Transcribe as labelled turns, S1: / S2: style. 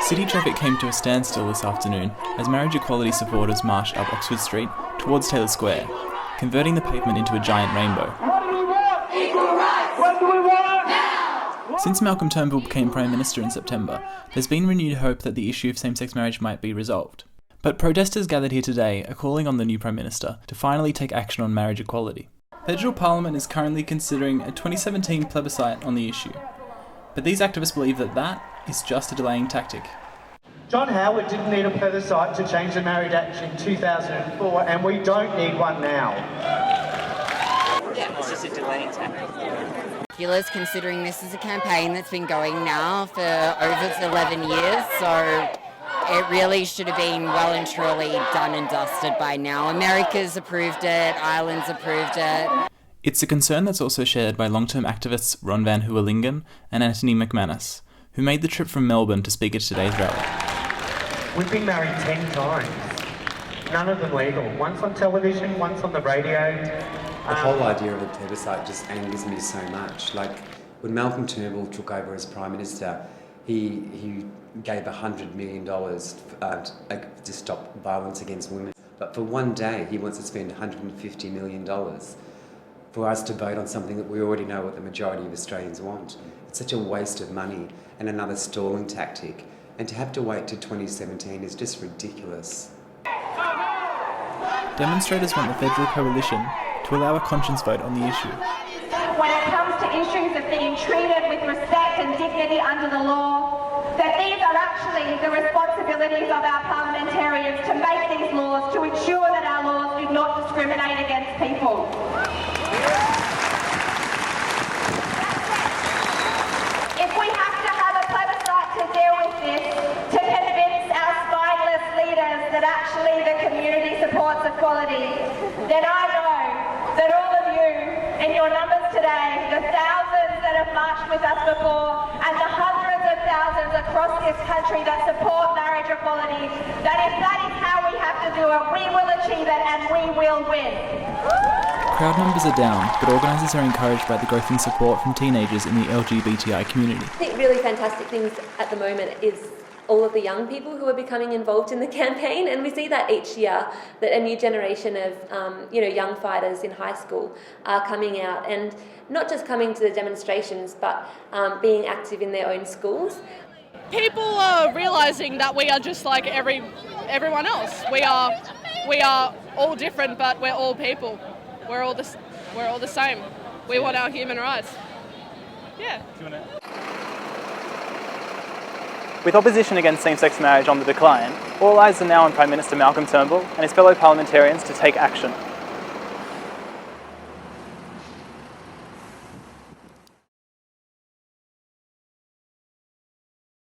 S1: City traffic came to a standstill this afternoon as marriage equality supporters marched up Oxford Street towards Taylor Square, converting the pavement into a giant rainbow.
S2: What do we want? Equal rights! What do we want? Now!
S1: Since Malcolm Turnbull became Prime Minister in September, there's been renewed hope that the issue of same-sex marriage might be resolved. But protesters gathered here today are calling on the new Prime Minister to finally take action on marriage equality. Federal Parliament is currently considering a 2017 plebiscite on the issue, but these activists believe that is just a delaying tactic.
S3: John Howard didn't need a plebiscite to change the Marriage Act in 2004, and we don't need one now.
S4: Yeah, it's just a delaying tactic.
S5: Popular's considering this as a campaign that's been going now for over 11 years, so it really should have been well and truly done and dusted by now. America's approved it, Ireland's approved it.
S1: It's a concern that's also shared by long-term activists Ron Van Hoovelingen and Anthony McManus, who made the trip from Melbourne to speak at today's rally.
S3: We've been married 10 times, none of them legal. Once on television, once on the radio.
S6: The whole idea of a plebiscite just angers me so much. Like, when Malcolm Turnbull took over as Prime Minister, he gave $100 million to stop violence against women. But for one day, he wants to spend $150 million for us to vote on something that we already know what the majority of Australians want. It's such a waste of money and another stalling tactic. And to have to wait till 2017 is just ridiculous.
S1: Demonstrators want the federal coalition to allow a conscience vote on the issue.
S7: When it comes to issues of being treated with respect and dignity under the law, that these are actually the responsibilities of our parliamentarians to make these laws, to ensure that our laws do not discriminate against people. If we have to have a plebiscite to deal with this, to convince our spineless leaders that actually the community supports equality, then I know that all of you in your numbers today, the thousands that have marched with us before, and the hundreds of thousands across this country that support marriage equality, that if that is how we have to do it, we will achieve it and we will win.
S1: Crowd numbers are down, but organisers are encouraged by the growth in support from teenagers in the LGBTI community.
S8: I think really fantastic things at the moment is all of the young people who are becoming involved in the campaign, and we see that each year that a new generation of young fighters in high school are coming out, and not just coming to the demonstrations but being active in their own schools.
S9: People are realising that we are just like everyone else. We are all different, but we're all people. We're all the same. We want our human rights. Yeah.
S1: With opposition against same-sex marriage on the decline, all eyes are now on Prime Minister Malcolm Turnbull and his fellow parliamentarians to take action.